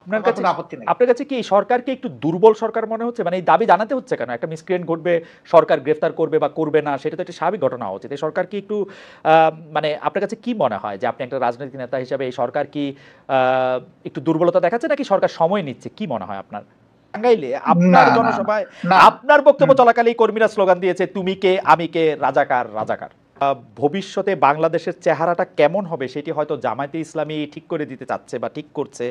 আপনার আমার কাছে কোনো আপত্তি নেই। আপনার কাছে কি এই সরকারকে একটু দুর্বল সরকার মনে হচ্ছে? মানে এই দাবি জানাতে হচ্ছে কেন? একটা মিসক্রিয়েন্ট ঘটবে, সরকার গ্রেফতার করবে বা করবে না, সেটা তো একটা স্বাভাবিক ঘটনা হওয়া উচিত। এই সরকার কি একটু মানে আপনার কাছে কি মনে হয় যে আপনি একটা রাজনৈতিক নেতা হিসেবে এই সরকার কি একটু দুর্বলতা দেখাচ্ছে নাকি সরকার সময় নিচ্ছে? কি মনে হয় আপনার? টাঙ্গাইলে না আপনার না না জনসভায় না। আপনার বক্তব্য হুম। চলাকালেই কর্মীরা স্লোগান দিয়েছে, তুমি কে, আমি কে, রাজাকার, রাজাকার। ভবিষ্যতে বাংলাদেশের চেহারাটা কেমন হবে সেটি হয়তো জামায়াতে ইসলামী ঠিক করে দিতে চাচ্ছে বা ঠিক করছে।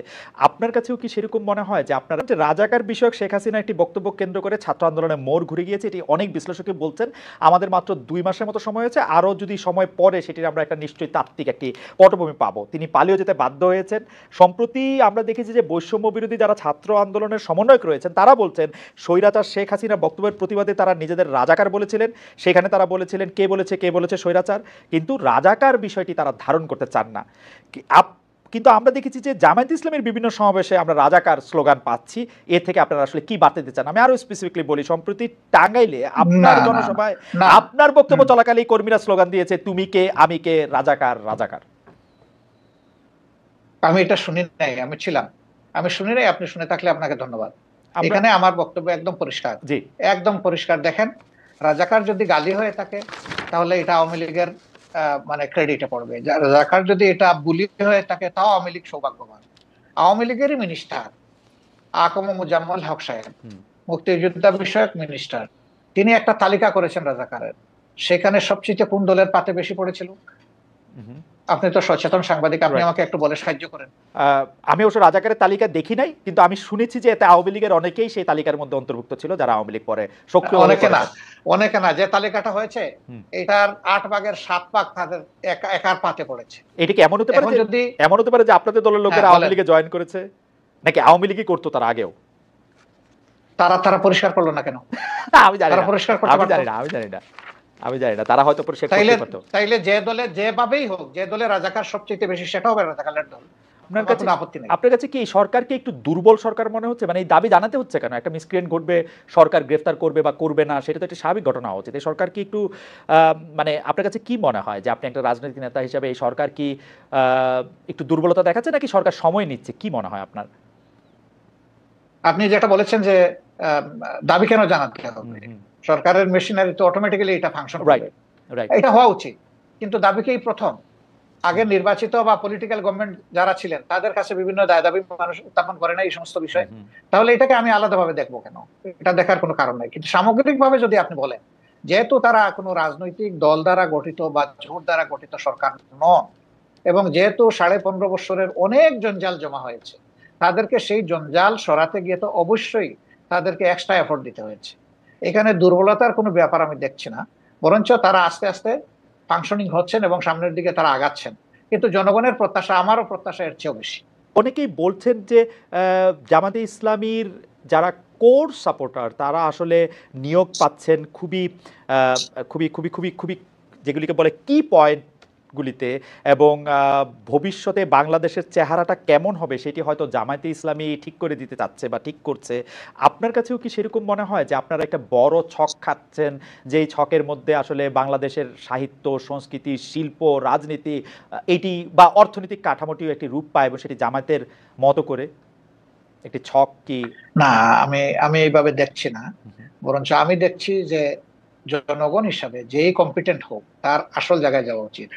আপনার কাছেও কি সেরকম মনে হয় যে আপনারা যে রাজাকার বিষয়ক শেখ হাসিনা একটি বক্তব্য কেন্দ্র করে ছাত্র আন্দোলনের মোড় ঘুরে গিয়েছে, এটি অনেক বিশ্লেষকই বলছেন। আমাদের মাত্র 2 মাসের মতো সময় হয়েছে, আরও যদি সময় পরে সেটির আমরা একটা নিশ্চয়ই তাত্ত্বিক একটি পটভূমি পাবো। তিনি পালিয়ে যেতে বাধ্য হয়েছেন। সম্প্রতি আমরা দেখেছি যে বৈষম্য বিরোধী যারা ছাত্র আন্দোলনের সমন্বয়ক রয়েছেন তারা বলছেন স্বৈরাচার শেখ হাসিনার বক্তব্যের প্রতিবাদে তারা নিজেদের রাজাকার বলেছিলেন। সেখানে তারা বলেছিলেন কে বলেছে স্বৈরাচার, কিন্তু রাজাকার বিষয়টি তারা ধারণ করতে চান না। কিন্তু আমরা দেখেছি যে জামায়াত ইসলামের বিভিন্ন সমাবেশে আমরা রাজাকার স্লোগান পাচ্ছি। এ থেকে আপনারা আসলে কি বার্তা দিতে চান? আমি আরো স্পেসিফিকলি বলি, সম্প্রতি টাঙ্গাইলে না আপনার না না জনসভায় না। আপনার বক্তব্য হুম। চলাকালেই কর্মীরা স্লোগান দিয়েছে, তুমি কে, আমি কে, রাজাকার, রাজাকার। আমি এটা শুনি নাই, আমি ছিলাম। আমি শুনি নাই, আপনি শুনে থাকলে আপনাকে ধন্যবাদ। আমরা এখানে আমার বক্তব্য একদম পরিষ্কার। জি। একদম পরিষ্কার, দেখেন, রাজাকার যদি গালি হয়ে থাকে তাহলে এটা আওয়ামী লীগের মানে ক্রেডিটে পড়বে। রাজাকার যদি এটা বুলি হয়ে থাকে তাও আওয়ামী লীগ সৌভাগ্যবান। আওয়ামী লীগেরই মিনিস্টার আকম মুজাম্মল হক সাহেব, হুম, মুক্তিযোদ্ধা বিষয়ক মিনিস্টার, তিনি একটা তালিকা করেছেন রাজাকারের। সেখানে সবচেয়ে কোন দলের পাতে বেশি পড়েছিল? হুম, আপনি তো সচেতন সাংবাদিক, আপনি রাইট। আমাকে একটু বলে সাহায্য করেন। আমি অবশ্য রাজাকারের তালিকা দেখি নাই, কিন্তু আমি শুনেছি যে এতে আওয়ামী লীগের অনেকেই সেই তালিকার মধ্যে অন্তর্ভুক্ত ছিল, যারা আওয়ামী লীগ পরে সক্রিয়ভাবে অনেকে না, করেছেন। অনেকে না, যে তালিকাটা হয়েছে হুম। এটার 8 ভাগের 7 ভাগ তাদের একার পাতে পড়েছে। এটা কি এমন হতে পারে এখন যে যদি, আপনাদের দলের হ্যাঁ লোকেরা আওয়ামী বলেন, লীগে জয়েন করেছে, নাকি আওয়ামী লীগই করতো তার আগেও? তারা তারা পরিষ্কার করলো না কেন? আমি জানি তারা না, পরিষ্কার করতে আমি পারতো। জানি না, আমি জানি না, আমি জানি না, তারা হয়তো পরিষ্কার তাইলে করতে পারতো। তাইলে যে দলে যেভাবেই হোক, যে দলে রাজাকার সবচেয়ে বেশি সেটা হবে রাজাকারের দল। আপনার আমার কাছে কোনো আপত্তি নেই। আপনার কাছে কি এই সরকারকে একটু দুর্বল সরকার মনে হচ্ছে? মানে এই দাবি জানাতে হচ্ছে কেন? একটা মিসক্রিয়েন্ট ঘটবে, সরকার গ্রেফতার করবে বা করবে না, সেটা তো একটা স্বাভাবিক ঘটনা হওয়া উচিত। এই সরকার কি একটু মানে আপনার কাছে কি মনে হয় যে আপনি একটা রাজনৈতিক নেতা হিসেবে এই সরকার কি একটু দুর্বলতা দেখাচ্ছে নাকি সরকার সময় নিচ্ছে? কি মনে হয় আপনার? আপনি যেটা বলেছেন যে আহ, দাবি কেন জানাতে হুম, হবে, হুম। সরকারের মেশিনারি তো অটোমেটিক্যালি এটা ফাংশন রাইট, করবে, রাইট। এটা হওয়া উচিত। কিন্তু দাবিকেই প্রথম, আগে নির্বাচিত বা পলিটিক্যাল গভর্নমেন্ট যারা ছিলেন তাদের কাছে বিভিন্ন দায় দাবি মানুষ উত্থাপন করে না এই সমস্ত হুম, বিষয়, হুম। তাহলে এটাকে আমি আলাদাভাবে দেখবো কেন? এটা দেখার কোনো কারণ নাই। কিন্তু সামগ্রিকভাবে যদি আপনি বলেন, যেহেতু তারা কোনো রাজনৈতিক দল দ্বারা গঠিত বা জোট দ্বারা গঠিত সরকার নন, এবং যেহেতু 15.5 বছরের অনেক জঞ্জাল জমা হয়েছে, তাদেরকে সেই জঞ্জাল সরাতে গিয়ে তো অবশ্যই তাদেরকে এক্সট্রা এফোর্ট দিতে হয়েছে। এখানে দুর্বলতার কোনো ব্যাপার আমি দেখছি না, বরঞ্চ তারা আস্তে আস্তে ফাংশনিং হচ্ছেন এবং সামনের দিকে তারা আগাচ্ছেন। কিন্তু জনগণের প্রত্যাশা, আমারও প্রত্যাশা এর চেয়েও বেশি। অনেকেই বলছেন যে জামাতে ইসলামীর যারা কোর সাপোর্টার তারা আসলে নিয়োগ পাচ্ছেন খুবই আহ, খুবই খুবই খুবই খুবই যেগুলিকে বলে কি পয়েন্টগুলিতে, এবং ভবিষ্যতে বাংলাদেশের চেহারাটা কেমন হবে সেটি হয়তো জামায়াতে ইসলামী ঠিক করে দিতে চাচ্ছে বা ঠিক করছে। আপনার কাছেও কি সেরকম মনে হয় যে আপনারা একটা বড় ছক খাচ্ছেন, যেই ছকের মধ্যে আসলে বাংলাদেশের সাহিত্য, সংস্কৃতি, শিল্প, রাজনীতি এটি বা অর্থনৈতিক কাঠামোটিও একটি রূপ পায় এবং সেটি জামায়াতের মতো করে একটি ছক কি? না, আমি আমি এইভাবে দেখছি না, বরঞ্চ আমি দেখছি যে জনগণ হিসাবে যেই কম্পিটেন্ট হোক তার আসল জায়গায় যাওয়া উচিত।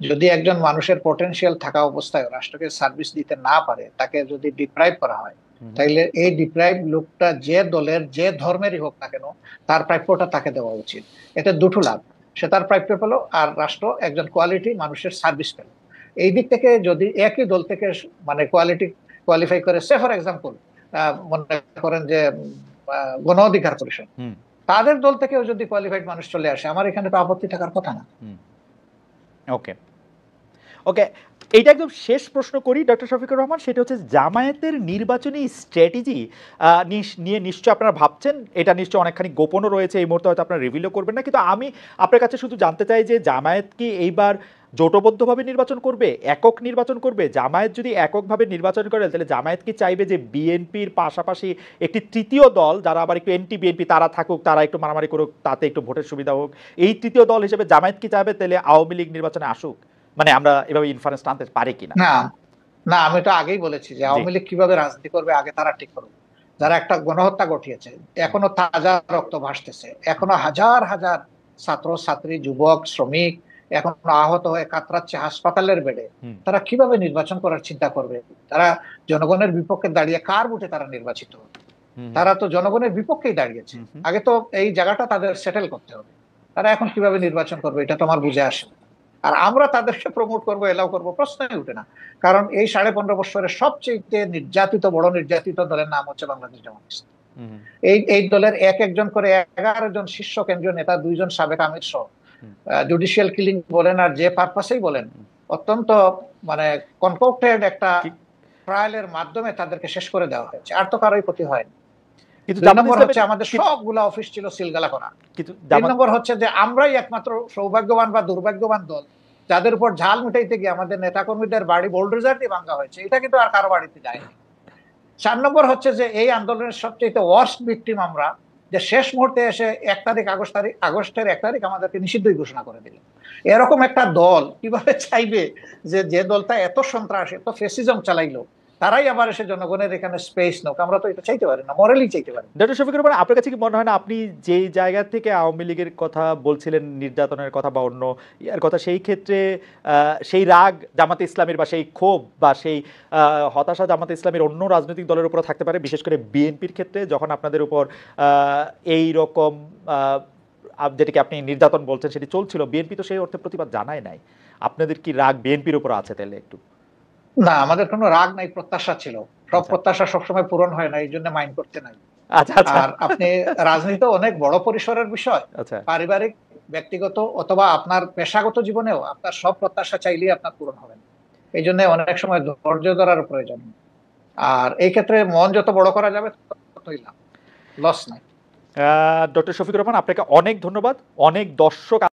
যদি একজন মানুষের পটেনশিয়াল থাকা অবস্থায় রাষ্ট্রকে সার্ভিস দিতে না পারে, তাকে যদি ডিপ্রাইভ করা হয়, তাইলে এই ডিপ্রাইভ লোকটা যে দলের যে ধর্মেরই হোক না কেন, তার প্রাপ্যটা তাকে দেওয়া উচিত। এতে দুটো লাভ, সে তার প্রাপ্য পেল আর রাষ্ট্র একজন কোয়ালিটি মানুষের সার্ভিস পেল। এই দিক থেকে যদি একই দল থেকে মানে কোয়ালিটি কোয়ালিফাই করে, সে ফর এক্সাম্পল মনে করেন যে গণ অধিকার পরিষদ, হুম, তাদের দল থেকেও যদি কোয়ালিফাইড মানুষ চলে আসে, আমার এখানে তো আপত্তি থাকার কথা না। হুম। ওকে, ওকে। এইটা একদম শেষ প্রশ্ন করি ডক্টর শফিকুর রহমান, সেটা হচ্ছে জামায়াতের নির্বাচনী স্ট্র্যাটেজি নিয়ে নিশ্চয় আপনারা ভাবছেন। এটা নিশ্চয় অনেকখানি গোপনও রয়েছে, এই মুহূর্তে হয়তো আপনারা রিভিলও করবেন না, কিন্তু আমি আপনার কাছে শুধু জানতে চাই যে জামায়াত কি এইবার জোটবদ্ধভাবে নির্বাচন করবে, একক নির্বাচন করবে? জামায়াত যদি এককভাবে নির্বাচন করে তাহলে জামায়াত কি চাইবে যে বিএনপির পাশাপাশি একটি তৃতীয় দল যারা আবার একটু এনটি বিএনপি তারা থাকুক, তারা একটু মারামারি করুক, তাতে একটু ভোটের সুবিধা হোক, এই তৃতীয় দল হিসেবে জামায়াত কি চাইবে তাহলে আওয়ামী লীগ নির্বাচনে আসুক? মানে আমরা এভাবে ইনফারেন্স টানতে পারি কিনা? না, না, আমি তো আগেই বলেছি যে জি। আওয়ামী লীগ কিভাবে রাজনীতি করবে আগে তারা ঠিক করবে। যারা একটা গণহত্যা ঘটিয়েছে, এখনো তাজা রক্ত ভাসতেছে, হুম, এখনো হাজার হাজার ছাত্র ছাত্রী, যুবক, শ্রমিক এখনো আহত হয়ে কাতরাচ্ছে হাসপাতালের বেডে। হুম, তারা কিভাবে নির্বাচন করার চিন্তা করবে? তারা জনগণের বিপক্ষে দাঁড়িয়ে কার ভোটে তারা নির্বাচিত হবে? হুম, তারা তো জনগণের বিপক্ষেই দাঁড়িয়েছে। হুম, হুম। আগে তো এই জায়গাটা তাদের সেটেল করতে হবে। তারা এখন কিভাবে নির্বাচন করবে এটা তো আমার বুঝে আসে না। আর আমরা তাদেরকে প্রমোট করবো, এলাও করবো, প্রশ্নই উঠে না। কারণ এই 15.5 বছরের সবচেয়ে নির্যাতিত, বড় নির্যাতিত দলের নাম হচ্ছে বাংলাদেশ জামাত ইসলামী। হুম, এই দলের এক একজন করে 11 জন শীর্ষ কেন্দ্রীয় নেতা, 2 জন সাবেক আমির সহ হুম, জুডিশিয়াল কিলিং বলেন আর যে পারপাসেই বলেন, হুম। অত্যন্ত মানে কনকক্টেড একটা কি- ট্রায়ালের মাধ্যমে তাদেরকে শেষ করে দেওয়া হয়েছে। আর তো কারোই ক্ষতি হয়নি। কিন্তু 2 জামাত নম্বর ইসলামের হচ্ছে আমাদের সবগুলা অফিস ছিল সিলগালা করা। কিন্তু 3 জামাত নম্বর হচ্ছে যে আমরাই একমাত্র সৌভাগ্যবান বা দুর্ভাগ্যবান দল যাদের উপর ঝাল মিটাইতে গিয়ে আমাদের নেতাকর্মীদের বাড়ি বোল্ডোজার দিয়ে ভাঙা হয়েছে। এটা কিন্তু আর কারো বাড়িতে যায়নি। 4 নম্বর হচ্ছে যে এই আন্দোলনের সবচেয়ে ওয়ার্স্ট ভিকটিম আমরা, যে শেষ মুহূর্তে এসে 1 তারিখ আগস্টের 1 তারিখ আমাদেরকে নিষিদ্ধই ঘোষণা করে দিল। এরকম একটা দল কিভাবে চাইবে যে যে দলটা এত সন্ত্রাস, এত ফেসিজম চালাইলো, তারাই আবার এসে জনগণের এখানে স্পেস নোক? আমরা তো এটা চাইতে পারি না, মরালি চাইতে পারি না। ডক্টর শফিকুর রহমান, আপনার কাছে কি মনে হয় না আপনি যেই জায়গা থেকে আওয়ামী লীগের কথা বলছিলেন, নির্যাতনের কথা বা অন্য ইয়ার কথা, সেই ক্ষেত্রে সেই রাগ জামাতে ইসলামের বা সেই ক্ষোভ বা সেই হতাশা জামাতে ইসলামের অন্য রাজনৈতিক দলের উপর থাকতে পারে, বিশেষ করে বিএনপির ক্ষেত্রে যখন আপনাদের উপর এই রকম যেটাকে আপনি নির্যাতন বলছেন সেটি চলছিল, বিএনপি তো সেই অর্থে প্রতিবাদ জানায় নাই। আপনাদের কি রাগ বিএনপির উপর আছে তাহলে একটু? না, আমাদের কোনো রাগ নাই, প্রত্যাশা ছিল। সব আচ্ছা, প্রত্যাশা সবসময় পূরণ হয় না, এই জন্য মাইন্ড করতে নাই। আচ্ছা, আচ্ছা, আর আপনি রাজনীতি অনেক বড় পরিসরের বিষয়। আচ্ছা। পারিবারিক, ব্যক্তিগত অথবা আপনার পেশাগত জীবনেও আপনার সব প্রত্যাশা চাইলেই আপনার পূরণ হবে না। এই জন্য অনেক সময় ধৈর্য ধরার প্রয়োজন। আর এই ক্ষেত্রে মন যত বড় করা যাবে ততই লাভ, লস নাই। ডক্টর শফিকুর রহমান, আপনাকে অনেক ধন্যবাদ। অনেক দর্শক